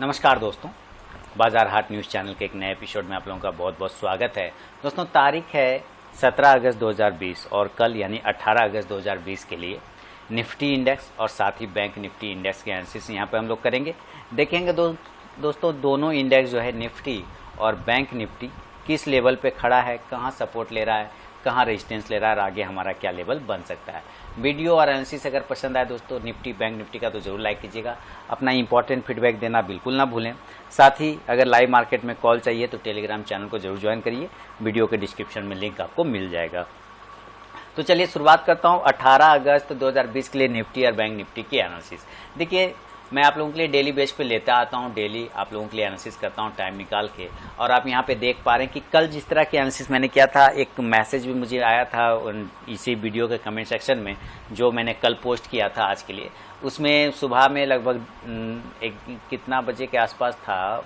नमस्कार दोस्तों, बाजार हाट न्यूज़ चैनल के एक नए एपिसोड में आप लोगों का बहुत बहुत स्वागत है। दोस्तों, तारीख है 17 अगस्त 2020 और कल यानी 18 अगस्त 2020 के लिए निफ्टी इंडेक्स और साथ ही बैंक निफ्टी इंडेक्स के एनालिसिस यहाँ पे हम लोग करेंगे। देखेंगे दोस्तों दोनों इंडेक्स जो है निफ्टी और बैंक निफ्टी किस लेवल पे खड़ा है, कहाँ सपोर्ट ले रहा है, कहाँ रेजिस्टेंस ले रहा है और आगे हमारा क्या लेवल बन सकता है। वीडियो और एनालिसिस अगर पसंद आए दोस्तों निफ्टी बैंक निफ्टी का तो जरूर लाइक कीजिएगा। अपना इंपॉर्टेंट फीडबैक देना बिल्कुल ना भूलें। साथ ही अगर लाइव मार्केट में कॉल चाहिए तो टेलीग्राम चैनल को जरूर ज्वाइन करिए, वीडियो के डिस्क्रिप्शन में लिंक आपको मिल जाएगा। तो चलिए शुरुआत करता हूँ 18 अगस्त 2020 के लिए निफ्टी और बैंक निफ्टी की एनालिसिस। देखिए, मैं आप लोगों के लिए डेली बेस पे लेता आता हूँ, डेली आप लोगों के लिए एनालिसिस करता हूँ टाइम निकाल के। और आप यहाँ पे देख पा रहे हैं कि कल जिस तरह की एनालिसिस मैंने किया था, एक मैसेज भी मुझे आया था इसी वीडियो के कमेंट सेक्शन में जो मैंने कल पोस्ट किया था आज के लिए। उसमें सुबह में लगभग कितना बजे के आसपास था,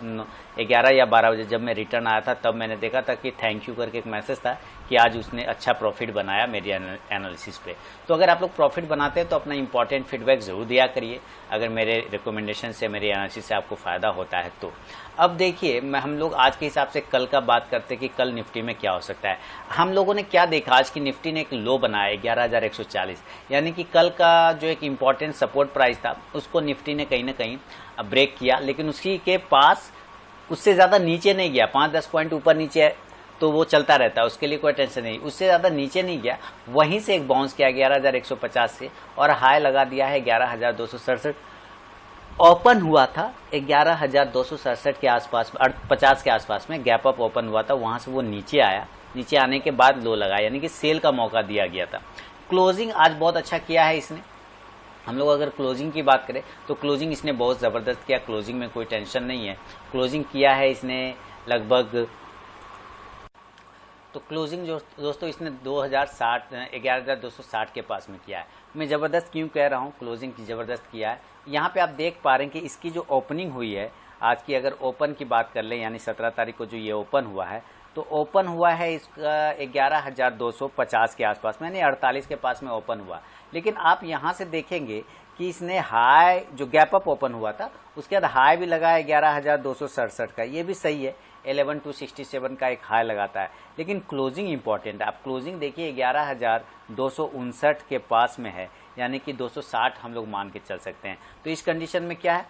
11 या 12 बजे जब मैं रिटर्न आया था तब मैंने देखा था कि थैंक यू करके एक मैसेज था कि आज उसने अच्छा प्रॉफिट बनाया मेरी एनालिसिस पे। तो अगर आप लोग प्रॉफिट बनाते हैं तो अपना इंपॉर्टेंट फीडबैक जरूर दिया करिए अगर मेरे रिकमेंडेशन से, मेरी एनालिसिस से आपको फ़ायदा होता है तो। अब देखिए, हम लोग आज के हिसाब से कल का बात करते हैं कि कल निफ्टी में क्या हो सकता है। हम लोगों ने क्या देखा, आज की निफ्टी ने एक लो बनाया 11,140, यानी कि कल का जो एक इम्पॉर्टेंट सपोर्ट प्राइस था उसको निफ्टी ने कहीं ना कहीं ब्रेक किया, लेकिन उसी के पास उससे ज़्यादा नीचे नहीं गया। 5-10 पॉइंट ऊपर नीचे तो वो चलता रहता है, उसके लिए कोई टेंशन नहीं। उससे ज़्यादा नीचे नहीं गया, वहीं से एक बाउंस किया 11,150 से और हाई लगा दिया है 11,267। ओपन हुआ था 11,267 के आसपास, 50 के आसपास में गैप अप ओपन हुआ था, वहां से वो नीचे आया। नीचे आने के बाद लो लगाया, यानी कि सेल का मौका दिया गया था। क्लोजिंग आज बहुत अच्छा किया है इसने। हम लोग अगर क्लोजिंग की बात करें तो क्लोजिंग इसने बहुत ज़बरदस्त किया, क्लोजिंग में कोई टेंशन नहीं है। क्लोजिंग किया है इसने लगभग, तो क्लोजिंग जो दोस्तों इसने 11,260 के पास में किया है। मैं ज़बरदस्त क्यों कह रहा हूँ, क्लोजिंग की ज़बरदस्त किया है। यहाँ पे आप देख पा रहे हैं कि इसकी जो ओपनिंग हुई है आज की, अगर ओपन की बात कर लें यानी 17 तारीख को जो ये ओपन हुआ है, तो ओपन हुआ है इसका 11,250 के आसपास में, यानी 48 के पास में ओपन हुआ। लेकिन आप यहाँ से देखेंगे कि इसने हाई जो गैप अप ओपन हुआ था उसके बाद हाई भी लगाया 11,267 का, ये भी सही है। 11,267 का एक हाई लगाता है, लेकिन क्लोजिंग इंपॉर्टेंट है। आप क्लोजिंग देखिए 11,259 के पास में है, यानी कि 260 हम लोग मान के चल सकते हैं। तो इस कंडीशन में क्या है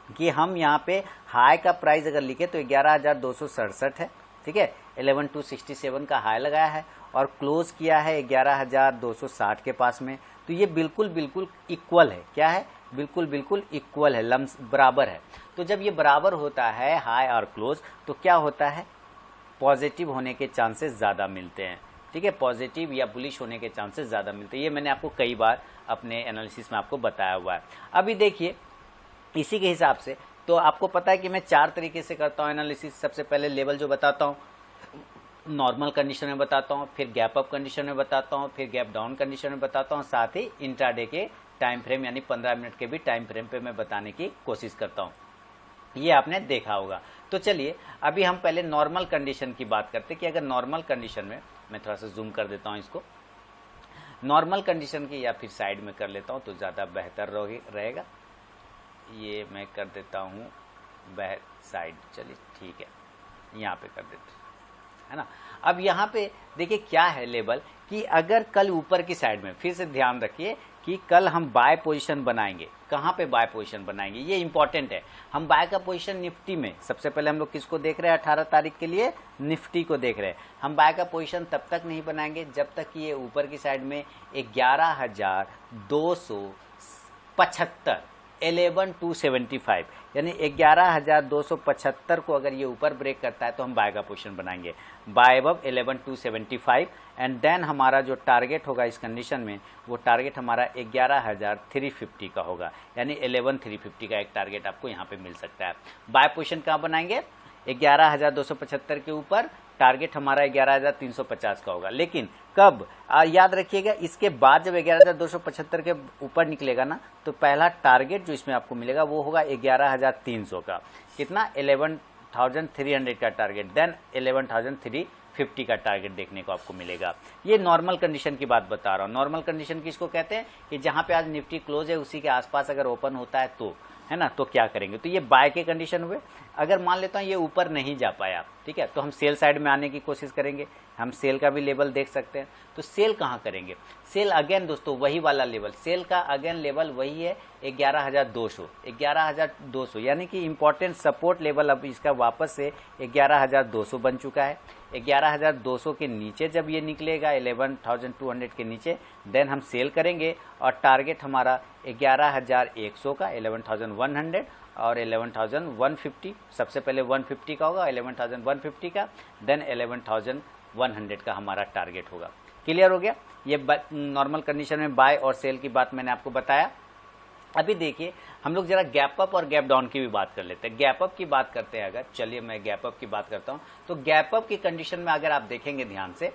कि हम यहाँ पे हाई का प्राइस अगर लिखे तो 11,267 है, ठीक है। 11,267 का हाई लगाया है और क्लोज किया है 11,260 के पास में। तो ये बिल्कुल इक्वल है। क्या है? बिल्कुल इक्वल है, लम्स बराबर है। तो जब ये बराबर होता है हाई और क्लोज, तो क्या होता है, पॉजिटिव होने के चांसेस ज़्यादा मिलते हैं, ठीक है। पॉजिटिव या बुलिश होने के चांसेस ज़्यादा मिलते हैं। ये मैंने आपको कई बार अपने एनालिसिस में आपको बताया हुआ है। अभी देखिए, इसी के हिसाब से तो आपको पता है कि मैं 4 तरीके से करता हूँ एनालिसिस। सबसे पहले लेवल जो बताता हूँ नॉर्मल कंडीशन में बताता हूँ, फिर गैप अप कंडीशन में बताता हूँ, फिर गैप डाउन कंडीशन में बताता हूँ, साथ ही इंट्राडे के टाइम फ्रेम यानी 15 मिनट के भी टाइम फ्रेम पे मैं बताने की कोशिश करता हूँ। ये आपने देखा होगा। तो चलिए अभी हम पहले नॉर्मल कंडीशन की बात करते हैं कि अगर नॉर्मल कंडीशन में, मैं थोड़ा सा जूम कर देता हूँ इसको, नॉर्मल कंडीशन की या फिर साइड में कर लेता हूँ तो ज़्यादा बेहतर रहेगा। ये मैं कर देता हूँ साइड, चलिए ठीक है, यहाँ पे कर देते है ना। अब यहाँ पे देखिए क्या है लेवल, कि अगर कल ऊपर की साइड में, फिर से ध्यान रखिए कि कल हम बाय पोजीशन बनाएंगे। कहाँ पे बाय पोजीशन बनाएंगे, ये इंपॉर्टेंट है। हम बाय का पोजीशन निफ्टी में, सबसे पहले हम लोग किसको देख रहे हैं, 18 तारीख के लिए निफ्टी को देख रहे हैं। हम बाय का पोजीशन तब तक नहीं बनाएंगे जब तक कि ये ऊपर की साइड में 11,275 11,275 यानी 11,275 को अगर ये ऊपर ब्रेक करता है तो हम बाय का पोजीशन बनाएंगे, बाय अबव 11,275। एंड देन हमारा जो टारगेट होगा इस कंडीशन में, वो टारगेट हमारा 11,350 का होगा, यानी 11,350 का एक टारगेट आपको यहाँ पे मिल सकता है। बाय पोजीशन कहाँ बनाएंगे, 11,275 के ऊपर, टारगेट हमारा 11,350 का होगा। लेकिन कब, याद रखिएगा, इसके बाद जब 11,275 के ऊपर निकलेगा ना, तो पहला टारगेट जो इसमें आपको मिलेगा वो होगा 11,300 का। कितना, 11,300 का टारगेट, देन 11,350 का टारगेट देखने को आपको मिलेगा। ये नॉर्मल कंडीशन की बात बता रहा हूँ। नॉर्मल कंडीशन किसको कहते हैं, कि जहां पे आज निफ्टी क्लोज है उसी के आसपास अगर ओपन होता है तो है ना, तो क्या करेंगे, तो ये बाय के कंडीशन हुए। अगर मान लेता हूँ ये ऊपर नहीं जा पाया, ठीक है, तो हम सेल साइड में आने की कोशिश करेंगे। हम सेल का भी लेवल देख सकते हैं। तो सेल कहाँ करेंगे, सेल अगेन दोस्तों वही वाला लेवल, सेल का अगेन लेवल वही है 11,200, 11,200 यानी कि इंपॉर्टेंट सपोर्ट लेवल अब इसका वापस से 11,200 बन चुका है। 11,200 के नीचे जब ये निकलेगा 11,200 के नीचे, देन हम सेल करेंगे और टारगेट हमारा 11,100 का, 11,100 और 11,150, सबसे पहले 150 का होगा, 11,150 का, देन 11,100 का हमारा टारगेट होगा। क्लियर हो गया। ये नॉर्मल कंडीशन में बाय और सेल की बात मैंने आपको बताया। अभी देखिए हम लोग जरा गैप अप और गैप डाउन की भी बात कर लेते हैं। गैप अप की बात करते हैं अगर, चलिए मैं गैप अप की बात करता हूं। तो गैप अप की कंडीशन में अगर आप देखेंगे ध्यान से,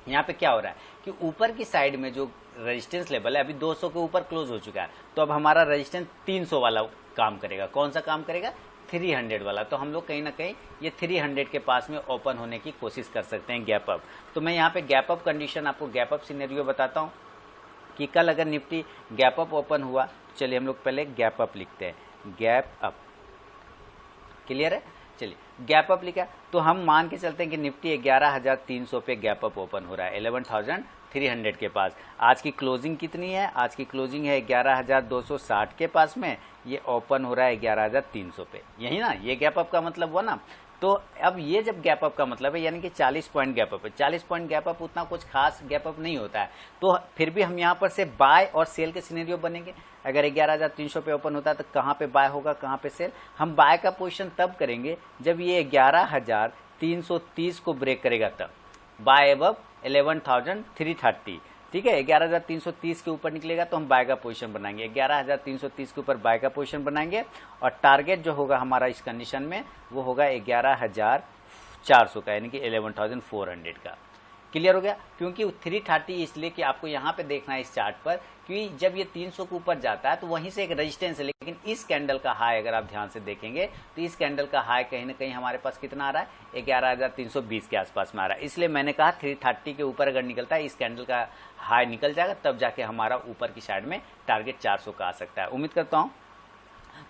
यहाँ पे क्या हो रहा है कि ऊपर की साइड में जो रेजिस्टेंस लेवल है अभी 200 के ऊपर क्लोज हो चुका है, तो अब हमारा रेजिस्टेंस 300 वाला काम करेगा। कौन सा काम करेगा, 300 वाला। तो हम लोग कहीं ना कहीं ये 300 के पास में ओपन होने की कोशिश कर सकते हैं गैप अप। तो मैं यहाँ पे गैप अप कंडीशन आपको गैप अप सिनेरियो बताता हूँ कि कल अगर निफ्टी गैप अप ओपन हुआ, चलिए हम लोग पहले गैप अप लिखते हैं, गैप अप। क्लियर है, चलिए गैप अप लिखा तो हम मान के चलते हैं कि निफ्टी 11,300 पे गैप अप ओपन हो रहा है 11,300 के पास। आज की क्लोजिंग कितनी है, आज की क्लोजिंग है 11,260 के पास में, ये ओपन हो रहा है 11,300 पे, यही ना, ये गैप अप का मतलब हुआ ना। तो अब ये जब गैप अप का मतलब है यानी कि 40 पॉइंट गैप अप है। 40 पॉइंट गैप अप उतना कुछ खास गैप अप नहीं होता है, तो फिर भी हम यहाँ पर से बाय और सेल के सिनेरियो बनेंगे। अगर 11,300 पे ओपन होता है तो कहाँ पे बाय होगा, कहाँ पे सेल। हम बाय का पोजीशन तब करेंगे जब ये 11,330 को ब्रेक करेगा, तब बाय अबव 11,330, ठीक है। 11,330 के ऊपर निकलेगा तो हम बाय का पोजीशन बनाएंगे, 11,330 के ऊपर बाय का पोजीशन बनाएंगे और टारगेट जो होगा हमारा इस कंडीशन में वो होगा 11,400 का, यानी कि 11,400 का। क्लियर हो गया। क्योंकि 330 इसलिए कि आपको यहाँ पे देखना है इस चार्ट पर कि जब ये 300 के ऊपर जाता है तो वहीं से एक रेजिस्टेंस है, लेकिन इस कैंडल का हाई अगर आप ध्यान से देखेंगे तो इस कैंडल का हाई कहीं ना कहीं हमारे पास कितना आ रहा है, 11,320 के आसपास में आ रहा है। इसलिए मैंने कहा 330 के ऊपर अगर निकलता है, इस कैंडल का हाई निकल जाएगा, तब जाके हमारा ऊपर की साइड में टारगेट 400 का आ सकता है। उम्मीद करता हूँ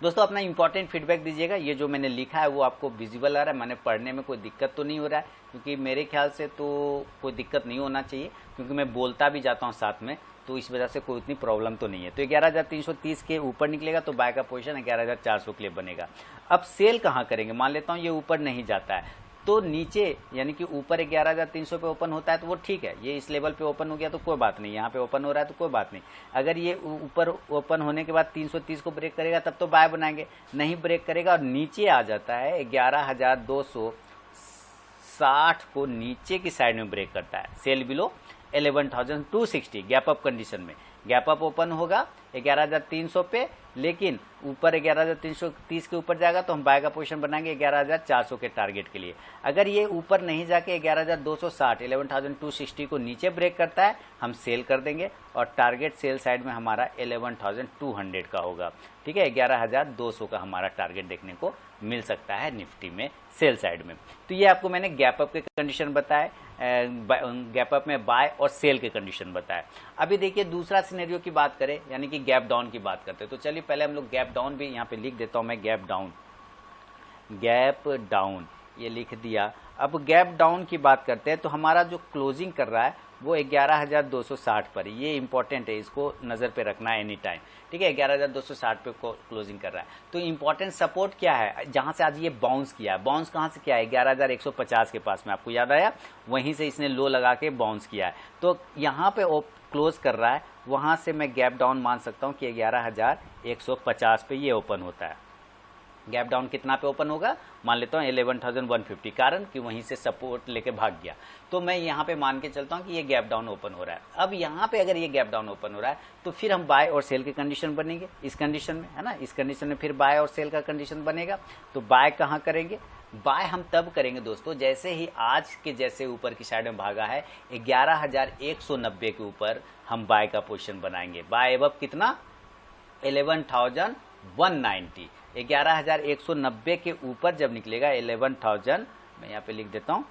दोस्तों अपना इंपॉर्टेंट फीडबैक दीजिएगा। ये जो मैंने लिखा है वो आपको विजिबल आ रहा है, मैंने पढ़ने में कोई दिक्कत तो नहीं हो रहा है, क्योंकि मेरे ख्याल से तो कोई दिक्कत नहीं होना चाहिए, क्योंकि मैं बोलता भी जाता हूँ साथ में, तो इस वजह से कोई इतनी प्रॉब्लम तो नहीं है। तो 11,330 के ऊपर निकलेगा तो बाय का पोजीशन 11,400 के लिए बनेगा। अब सेल कहाँ करेंगे, मान लेता हूँ ये ऊपर नहीं जाता है तो नीचे, यानी कि ऊपर 11,300 पे ओपन होता है तो वो ठीक है, ये इस लेवल पे ओपन हो गया तो कोई बात नहीं, यहाँ पे ओपन हो रहा है तो कोई बात नहीं। अगर ये ऊपर ओपन होने के बाद 330 को ब्रेक करेगा तब तो बाय बनाएंगे, नहीं ब्रेक करेगा और नीचे आ जाता है 11,260 को नीचे की साइड में ब्रेक करता है, cell below 11,260 gap up condition में। गैप अप ओपन होगा 11,300 पे, लेकिन ऊपर 11,330 के ऊपर जाएगा तो हम बाय का पोजीशन बनाएंगे 11,400 के टारगेट के लिए। अगर ये ऊपर नहीं जाके 11,260 11,260 को नीचे ब्रेक करता है, हम सेल कर देंगे और टारगेट सेल साइड में हमारा 11,200 का होगा, ठीक है। 11,200 का हमारा टारगेट देखने को मिल सकता है निफ्टी में सेल साइड में। तो ये आपको मैंने गैप अप के कंडीशन बताए, गैप अप में बाय और सेल के कंडीशन बताए। अभी देखिए दूसरा सिनेरियो की बात करें, यानी कि गैप डाउन की बात करते हैं। तो चलिए पहले हम लोग गैप डाउन भी यहाँ पे लिख देता हूँ मैं, गैप डाउन ये लिख दिया। अब गैप डाउन की बात करते हैं तो हमारा जो क्लोजिंग कर रहा है वो 11,260 पर, ये इंपॉर्टेंट है, इसको नजर पे रखना है एनी टाइम, ठीक है। 11,260 पे क्लोजिंग कर रहा है तो इंपॉर्टेंट सपोर्ट क्या है, जहां से आज ये बाउंस किया है, बाउंस कहां से किया है, 11,150 के पास में, आपको याद आया, वहीं से इसने लो लगा के बाउंस किया है। तो यहाँ पे क्लोज कर रहा है, वहां से मैं गैप डाउन मान सकता हूं कि 11,150 पे ये ओपन होता है। गैप डाउन कितना पे ओपन होगा, मान लेता हूँ 11,150, कारण कि वहीं से सपोर्ट लेके भाग गया, तो मैं यहाँ पे मान के चलता हूँ कि ये गैप डाउन ओपन हो रहा है। अब यहाँ पे अगर ये गैप डाउन ओपन हो रहा है तो फिर हम बाय और सेल के कंडीशन बनेंगे इस कंडीशन में, है ना, इस कंडीशन में फिर बाय और सेल का कंडीशन बनेगा। तो बाय कहाँ करेंगे, बाय हम तब करेंगे दोस्तों जैसे ही आज के जैसे ऊपर की साइड में भागा है 11,190 के ऊपर हम बाय का पोजीशन बनाएंगे। बाय अब कितना, 11,190, 11,190 के ऊपर जब निकलेगा 11,000, मैं यहाँ पे लिख देता हूँ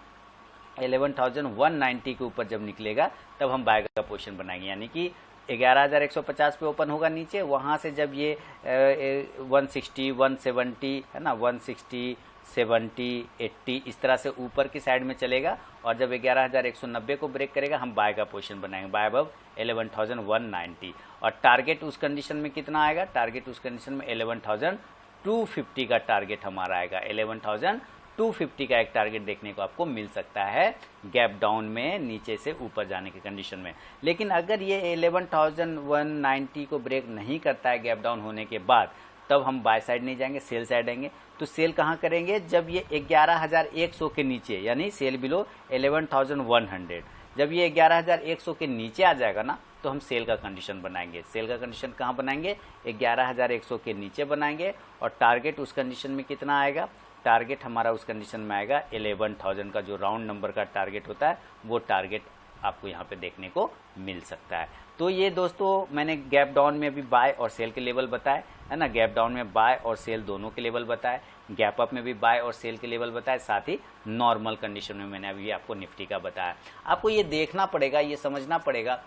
11,190 के ऊपर जब निकलेगा तब हम बाय का पोजीशन बनाएंगे, यानी कि 11,150 पे ओपन होगा नीचे, वहां से जब ये 160, 170 है ना, 160, 70, 80 इस तरह से ऊपर की साइड में चलेगा और जब 11,190 को ब्रेक करेगा हम बाय का पोजीशन बनाएंगे, बाय अबव 11,190। और टारगेट उस कंडीशन में कितना आएगा, टारगेट उस कंडीशन में 11,250 का टारगेट हमारा आएगा। 11,250 का एक टारगेट देखने को आपको मिल सकता है गैप डाउन में नीचे से ऊपर जाने की कंडीशन में। लेकिन अगर ये 11,190 को ब्रेक नहीं करता है गैप डाउन होने के बाद, तब हम बाय साइड नहीं जाएंगे, सेल साइड आएंगे। तो सेल कहां करेंगे, जब ये 11,100 के नीचे, यानी सेल बिलो 11,100, जब ये 11,100 के नीचे आ जाएगा ना, तो हम सेल का कंडीशन बनाएंगे। सेल का कंडीशन कहां बनाएंगे, 11,100 के नीचे बनाएंगे और टारगेट उस कंडीशन में कितना आएगा, टारगेट हमारा उस कंडीशन में आएगा 11,000 का, जो राउंड नंबर का टारगेट होता है वो टारगेट आपको यहाँ पे देखने को मिल सकता है। तो ये दोस्तों मैंने गैप डाउन में भी बाय और सेल के लेवल बताए है ना, गैप डाउन में बाय और सेल दोनों के लेवल बताए, गैप अप में भी बाय और सेल के लेवल बताए, साथ ही नॉर्मल कंडीशन में मैंने अभी आपको निफ्टी का बताया। आपको ये देखना पड़ेगा, ये समझना पड़ेगा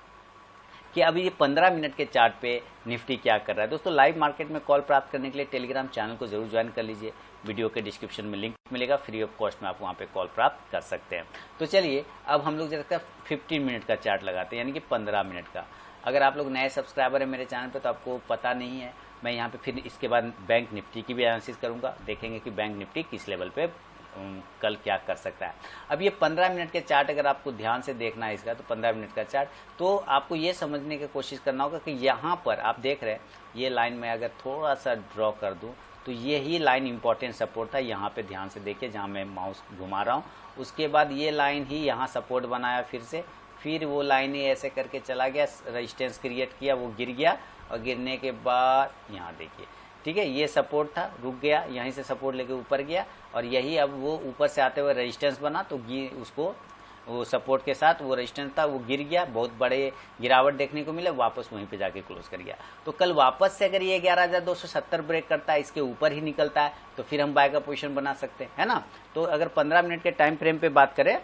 कि अभी ये 15 मिनट के चार्ट पे निफ्टी क्या कर रहा है। दोस्तों लाइव मार्केट में कॉल प्राप्त करने के लिए टेलीग्राम चैनल को जरूर ज्वाइन कर लीजिए, वीडियो के डिस्क्रिप्शन में लिंक मिलेगा, फ्री ऑफ कॉस्ट में आप वहाँ पे कॉल प्राप्त कर सकते हैं। तो चलिए अब हम लोग जरा 15 मिनट का चार्ट लगाते हैं, यानी कि 15 मिनट का। अगर आप लोग नए सब्सक्राइबर है मेरे चैनल पर तो आपको पता नहीं है, मैं यहाँ पे फिर इसके बाद बैंक निफ्टी की भी एनालिसिस करूँगा, देखेंगे कि बैंक निफ्टी किस लेवल पे कल क्या कर सकता है। अब ये 15 मिनट के चार्ट अगर आपको ध्यान से देखना है इसका, तो 15 मिनट का चार्ट, तो आपको ये समझने की कोशिश करना होगा कि यहाँ पर आप देख रहे हैं ये लाइन में अगर थोड़ा सा ड्रॉ कर दूं तो यही लाइन इंपॉर्टेंट सपोर्ट था। यहाँ पे ध्यान से देखिए जहाँ मैं माउस घुमा रहा हूँ, उसके बाद ये लाइन ही यहाँ सपोर्ट बनाया फिर से, फिर वो लाइन ही ऐसे करके चला गया, रेजिस्टेंस क्रिएट किया, वो गिर गया और गिरने के बाद यहाँ देखिए, ठीक है, ये सपोर्ट था, रुक गया, यहीं से सपोर्ट लेके ऊपर गया और यही अब वो ऊपर से आते हुए रेजिस्टेंस बना, तो उसको वो सपोर्ट के साथ वो रेजिस्टेंस था वो गिर गया, बहुत बड़े गिरावट देखने को मिले, वापस वहीं पे जाके क्लोज कर गया। तो कल वापस से अगर ये 11,270 ब्रेक करता है, इसके ऊपर ही निकलता है, तो फिर हम बाय का पोजीशन बना सकते हैं, है ना। तो अगर 15 मिनट के टाइम फ्रेम पे बात करें,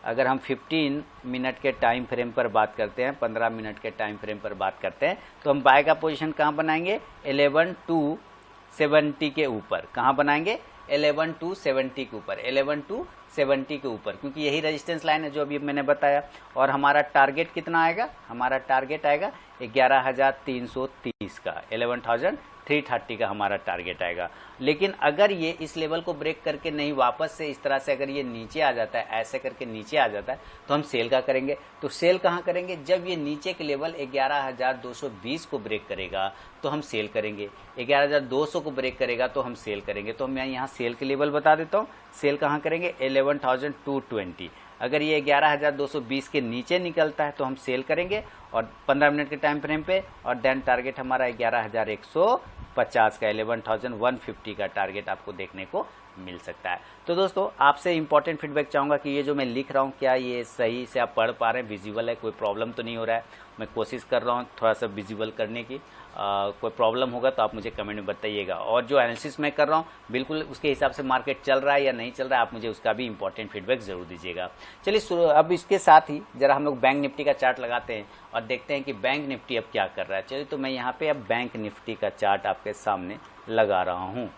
अगर हम 15 मिनट के टाइम फ्रेम पर बात करते हैं, 15 मिनट के टाइम फ्रेम पर बात करते हैं, तो हम बाय का पोजीशन कहाँ बनाएंगे, 11,270 के ऊपर। कहाँ बनाएंगे, 11,270 के ऊपर, 11,270 के ऊपर, क्योंकि यही रेजिस्टेंस लाइन है जो अभी मैंने बताया। और हमारा टारगेट कितना आएगा, हमारा टारगेट आएगा 11,330 का, 11,330 का हमारा टारगेट आएगा। लेकिन अगर ये इस लेवल को ब्रेक करके नहीं, वापस से इस तरह से अगर ये नीचे आ जाता है, ऐसे करके नीचे आ जाता है, तो हम सेल का करेंगे। तो सेल कहाँ करेंगे, जब ये नीचे के लेवल 11,220 को ब्रेक करेगा तो हम सेल करेंगे, 11,200 को ब्रेक करेगा तो हम सेल करेंगे। तो मैं यहाँ सेल के लेवल बता देता हूँ, सेल कहाँ करेंगे, 11,220। अगर ये 11,220 के नीचे निकलता है तो हम सेल करेंगे और 15 मिनट के टाइम फ्रेम पे, और देन टारगेट हमारा 11,150 का, 11,150 का टारगेट आपको देखने को मिल सकता है। तो दोस्तों आपसे इंपॉर्टेंट फीडबैक चाहूँगा कि ये जो मैं लिख रहा हूँ क्या ये सही से आप पढ़ पा रहे हैं, विजिबल है, कोई प्रॉब्लम तो नहीं हो रहा है। मैं कोशिश कर रहा हूँ थोड़ा सा विजिबल करने की, कोई प्रॉब्लम होगा तो आप मुझे कमेंट में बताइएगा। और जो एनालिसिस मैं कर रहा हूँ बिल्कुल उसके हिसाब से मार्केट चल रहा है या नहीं चल रहा है, आप मुझे उसका भी इंपॉर्टेंट फीडबैक जरूर दीजिएगा। चलिए अब इसके साथ ही जरा हम लोग बैंक निफ्टी का चार्ट लगाते हैं और देखते हैं कि बैंक निफ्टी अब क्या कर रहा है। चलिए तो मैं यहाँ पे अब बैंक निफ्टी का चार्ट आपके सामने लगा रहा हूँ,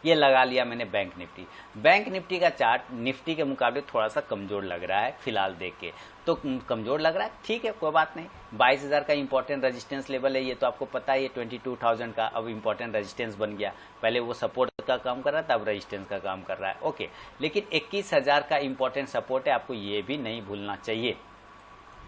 ये लगा लिया मैंने बैंक निफ्टी। बैंक निफ्टी का चार्ट निफ्टी के मुकाबले थोड़ा सा कमजोर लग रहा है फिलहाल देख के, तो कमजोर लग रहा है, ठीक है कोई बात नहीं। 22,000 का इंपॉर्टेंट रेजिस्टेंस लेवल है, ये तो आपको पता है, ये 22,000 का अब इंपॉर्टेंट रेजिस्टेंस बन गया। पहले वो सपोर्ट का काम कर रहा था, अब रेजिस्टेंस का काम कर रहा है, ओके। लेकिन 21,000 का इंपॉर्टेंट सपोर्ट है, आपको ये भी नहीं भूलना चाहिए।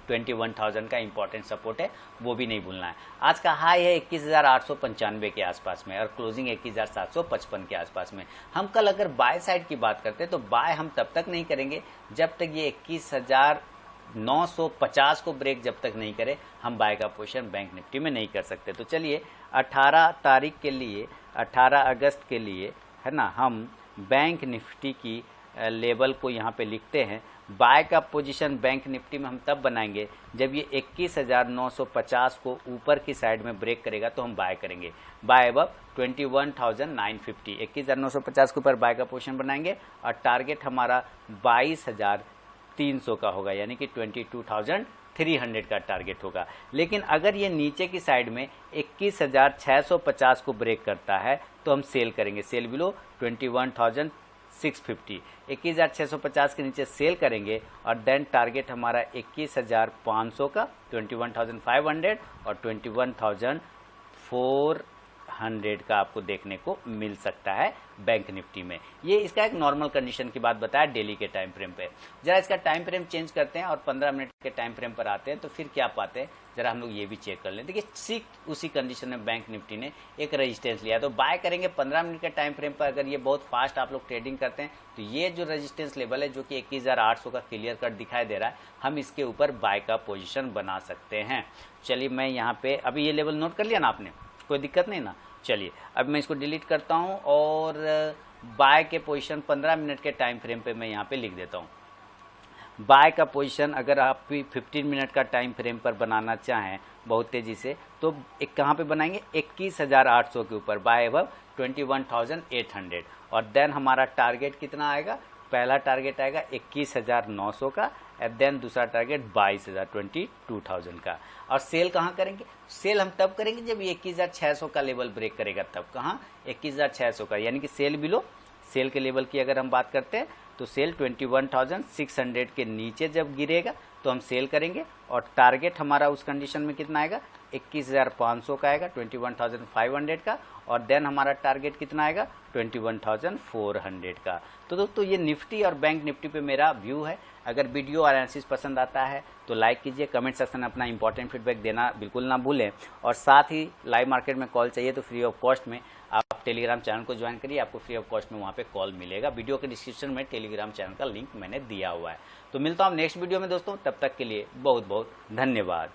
21,000 का इंपॉर्टेंट सपोर्ट है, वो भी नहीं भूलना है। आज का हाई है 21,895 के आसपास में और क्लोजिंग 21,755 के आसपास में। हम कल अगर बाय साइड की बात करते हैं तो बाय हम तब तक नहीं करेंगे जब तक ये 21,950 को ब्रेक जब तक नहीं करे, हम बाय का पोजीशन बैंक निफ्टी में नहीं कर सकते। तो चलिए 18 तारीख के लिए, 18 अगस्त के लिए है ना, हम बैंक निफ्टी की लेवल को यहाँ पे लिखते हैं। बाय का पोजीशन बैंक निफ्टी में हम तब बनाएंगे जब ये 21,950 को ऊपर की साइड में ब्रेक करेगा तो हम बाय करेंगे, बाय अबव 21,950, 21,950 के ऊपर बाय का पोजीशन बनाएंगे और टारगेट हमारा 22,300 का होगा, यानी कि 22,200 300 का टारगेट होगा। लेकिन अगर ये नीचे की साइड में 21,650 को ब्रेक करता है तो हम सेल करेंगे, सेल बिलो 21,650, 21,650 के नीचे सेल करेंगे और देन टारगेट हमारा 21,500 का, 21,500 और 21,400 का आपको देखने को मिल सकता है बैंक निफ्टी में। ये इसका एक नॉर्मल कंडीशन की बात बताया डेली के टाइम फ्रेम पे। जरा इसका टाइम फ्रेम चेंज करते हैं और 15 मिनट के टाइम फ्रेम पर आते हैं तो फिर क्या पाते हैं, जरा हम लोग ये भी चेक कर लें। देखिए ठीक उसी कंडीशन में बैंक निफ्टी ने एक रेजिस्टेंस लिया, तो बाय करेंगे 15 मिनट के टाइम फ्रेम पर। अगर ये बहुत फास्ट आप लोग ट्रेडिंग करते हैं तो ये जो रेजिस्टेंस लेवल है जो कि 21,800 का क्लियर कट दिखाई दे रहा है, हम इसके ऊपर बाय का पोजिशन बना सकते हैं। चलिए मैं यहाँ पे अभी ये लेवल नोट कर लिया ना आपने, कोई दिक्कत नहीं ना। चलिए अब मैं इसको डिलीट करता हूं और बाय के पोजीशन 15 मिनट के टाइम फ्रेम पे मैं यहाँ पे लिख देता हूं। बाय का पोजीशन अगर आप 15 मिनट का टाइम फ्रेम पर बनाना चाहें बहुत तेजी से तो एक कहाँ पे बनाएंगे, 21,800 के ऊपर, बाय अबव 21,800 और देन हमारा टारगेट कितना आएगा, पहला टारगेट आएगा 21,900 का एंड देन दूसरा टारगेट 22,000 का। और सेल कहाँ करेंगे, सेल हम तब करेंगे जब ये 21,600 का लेवल ब्रेक करेगा, तब कहाँ 21,600 का, यानी कि सेल बिलो, सेल के लेवल की अगर हम बात करते हैं तो सेल 21,600 के नीचे जब गिरेगा तो हम सेल करेंगे और टारगेट हमारा उस कंडीशन में कितना आएगा, 21,500 का आएगा, 21,500 का और देन हमारा टारगेट कितना आएगा, 21,400 का। तो दोस्तों ये निफ्टी और बैंक निफ्टी पे मेरा व्यू है। अगर वीडियो एनालिसिस पसंद आता है तो लाइक कीजिए, कमेंट सेक्शन में अपना इंपॉर्टेंट फीडबैक देना बिल्कुल ना भूलें और साथ ही लाइव मार्केट में कॉल चाहिए तो फ्री ऑफ कॉस्ट में आप टेलीग्राम चैनल को ज्वाइन करिए, आपको फ्री ऑफ कॉस्ट में वहाँ पे कॉल मिलेगा। वीडियो के डिस्क्रिप्शन में टेलीग्राम चैनल का लिंक मैंने दिया हुआ है। तो मिलता हूँ नेक्स्ट वीडियो में दोस्तों, तब तक के लिए बहुत बहुत धन्यवाद।